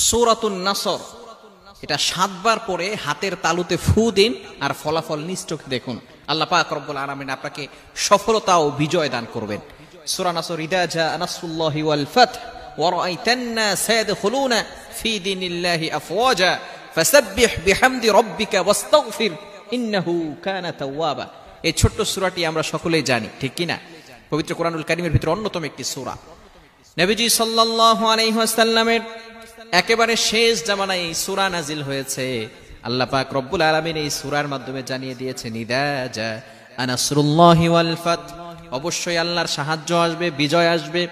সূরাতুন নাসর, এটা 7 বার পরে হাতের তালুতে ফু দিন আর ফলাফল নিশ্চোখে দেখুন। আল্লাহ পাক রব্বুল আলামিন আপনাকে সফলতা ও বিজয় দান করবেন। সূরা নাসর, ইদা জা নাসরুল্লাহি ওয়াল ফাতহ ওয়া রাআইতান নাস ইয়াদখুলুনা ফি দীনিল্লাহি আফওয়াজা ফাসাব্বিহ বিহামদি রাব্বিকা ওয়াস্তাগফির ইন্নাহু কানা তাওয়াবা। এই ছোট্ট সূরাটি আমরা সকলেই জানি, ঠিক কি না? পবিত্র কোরআনুল কারীমের ভিতরে অন্যতম একটি সূরা। নবীজি সাল্লাল্লাহু আলাইহি ওয়াসাল্লামের একেবারে শেষ জামানায় এই সূরা নাজিল হয়েছে। আল্লাহ পাক রব্বুল আলামিন এই সূরার মাধ্যমে জানিয়ে দিয়েছেন, ইদা জা নাসরুল্লাহি ওয়াল ফাতহ, অবশ্যই আল্লাহর সাহায্য আসবে, বিজয় আসবে।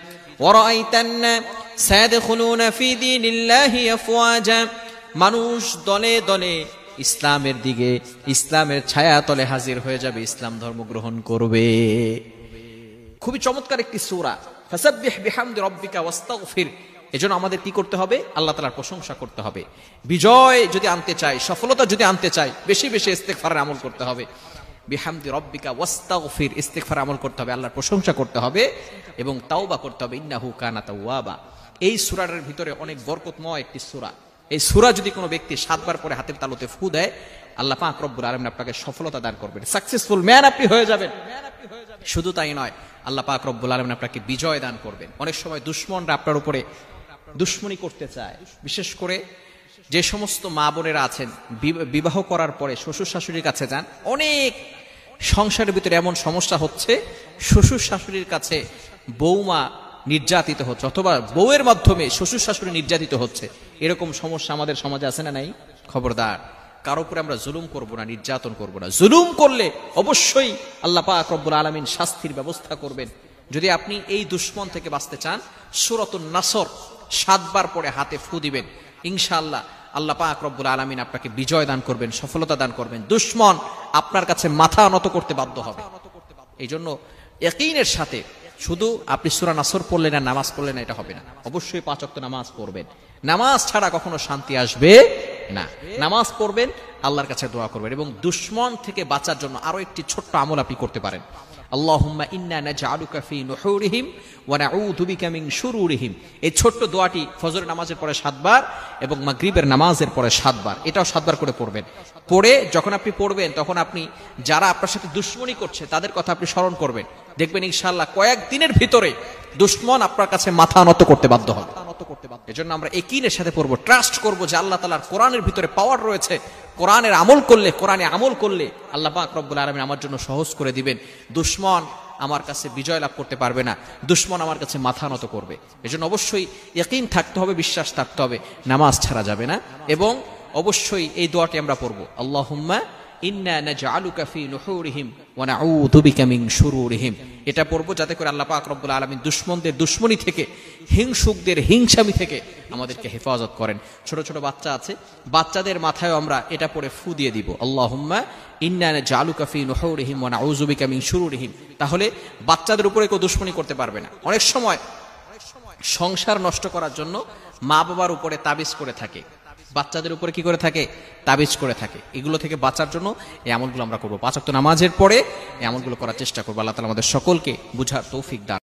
ওয়া রাআইতান নাস ইয়াদখুলুনা ফি দীনিল্লাহি আফওয়াজা, মানুষ দলে দলে ইসলামের দিকে, ইসলামের ছায়াতলে হাজির হয়ে যাবে, ইসলাম ধর্ম গ্রহণ করবে। খুবই চমৎকার একটি সূরা। ফাসাব্বিহ বিহামদি রাব্বিকা ওয়াস্তাগফির। এজন্য আমাদের কি করতে হবে? আল্লাহ তাআলার প্রশংসা করতে হবে। বিজয় যদি আনতে চাই, সফলতা যদি আনতে চাই, বেশি বেশি ইস্তিগফারের আমল করতে হবে। বিহামদি রাব্বিকা ওয়াস্তাগফির, ইস্তিগফার আমল করতে হবে, আল্লাহর প্রশংসা করতে হবে এবং তাওবা করতে হবে। ইন্নাহু কানা তাওয়াবা। এই সূরার ভিতরে অনেক বরকতময় একটি সূরা। এই সূরা যদি কোনো ব্যক্তি 7 বার পরে হাতের তালুতে ফু দেয়, আল্লাহ পাক রব্বুল আলামিন আপনাকে সফলতা দান করবেন, সাকসেসফুল ম্যান আপনি হয়ে যাবেন। শুধু তাই নয়, আল্লাহ পাক রব্বুল আলামিন আপনাকে বিজয় দান করবেন। অনেক সময় দুশমনরা আপনার উপরে দুশ্মনী করতে চায়, বিশেষ করে যে সমস্ত মা বোনেরা আছেন বিবাহ করার পরে শ্বশুর শাশুড়ির কাছে যান, অনেক সংসারের ভিতরে এমন সমস্যা হচ্ছে, শ্বশুর শাশুড়ির কাছে বৌমা নির্যাতিত হচ্ছে অথবা বউয়ের মাধ্যমে শ্বশুর শাশুড়ি নির্যাতিত হচ্ছে। এরকম সমস্যা আমাদের সমাজে আছে না নাই? খবরদার, কারো উপরে আমরা জুলুম করব না, নির্যাতন করব না। জুলুম করলে অবশ্যই আল্লাহ পাক রব্বুল আলামিন শাস্তির ব্যবস্থা করবেন। যদি আপনি এই দুশমন থেকে বাঁচতে চান, সূরাতুন নাসর 7 বার পরে হাতে ফু দিবেন, ইনশাআল্লাহ আল্লাহ পাক রব্বুল আলামিন আপনাকে বিজয় দান করবেন, সফলতা দান করবেন। দুশমন আপনার কাছে মাথা নত করতে বাধ্য হবে। এই জন্য ইয়াকিনের সাথে, শুধু আপনি সূরা নাসর পড়লেন আর নামাজ পড়লেন এটা হবে না, অবশ্যই 5 ওয়াক্ত নামাজ পড়বেন। নামাজ ছাড়া কখনো শান্তি আসবে না। নামাজ পড়বেন, আল্লাহর কাছে দোয়া করবেন এবং দুশমন থেকে বাঁচার জন্য আরো একটি ছোট্ট আমল আপনি করতে পারেন। আল্লাহুম্মা ইন্না নাজআলুকা ফি নুহুরিহিম ওয়া নাউযু বিকা মিন শুরুরিহিম। এই ছোট্ট দোয়াটি ফজরের নামাজের পরে 7 বার এবং মাগরিবের নামাজের পরে 7 বার, এটাও 7 বার করে পড়বেন। পড়ে যখন আপনি পড়বেন, তখন আপনি যারা আপনার সাথে দুশমনী করছে তাদের কথা আপনি স্মরণ করবেন। দেখবেন ইনশাআল্লাহ কয়েকদিনের ভিতরে দুশমন আপনার কাছে মাথা নত করতে বাধ্য হবে। এজন্য আমরা ইয়াকিনের সাথে পড়বো, ট্রাস্ট করবো যে আল্লাহ তাআলার কোরআনের ভিতরে পাওয়ার রয়েছে। কোরআনের আমল করলে, কোরআনে আমল করলে আল্লাহ পাক রব্বুল আলামিন আমার জন্য সহজ করে দিবেন। দুশমন আমার কাছে বিজয় লাভ করতে পারবে না, দুশমন আমার কাছে মাথা নত করবে। এজন্য অবশ্যই ইয়াকিন থাকতে হবে, বিশ্বাস থাকতে হবে, নামাজ ছাড়া যাবে না। এবং অবশ্যই এই দোয়াটি আমরা পড়বো, আল্লাহুম্মা ইন্না নাজআলুকা ফি নুহুরিহিম ওয়া নাউযু বিকা মিন শুরুরিহিম। এটা পড়বো যাতে করে আল্লাহ পাক রব্বুল আলামিন দুশমনদের দুশমনী থেকে, হিংসুকদের হিংসামি থেকে আমাদেরকে হেফাজত করেন। ছোট ছোট বাচ্চা আছে, বাচ্চাদের মাথায় আমরা এটা পড়ে ফু দিয়ে দিব, আল্লাহুম্মা ইন্না নাজআলুকা ফি নুহুরিহিম ওয়া নাউযু বিকা মিন শুরুরিহিম। তাহলে বাচ্চাদের উপরে কেউ দুশমনী করতে পারবে না। অনেক সময় সংসার নষ্ট করার জন্য মা বাবার উপরে তাবিজ করে থাকে, বাচ্চাদের উপরে কি করে থাকে? তাবিজ করে থাকে। এগুলো থেকে বাঁচার জন্য এই আমলগুলো আমরা করবো। 5 ওয়াক্ত নামাজের পরে এই আমলগুলো করার চেষ্টা করবো। আল্লাহ তাআলা আমাদের সকলকে বুঝার তৌফিক দান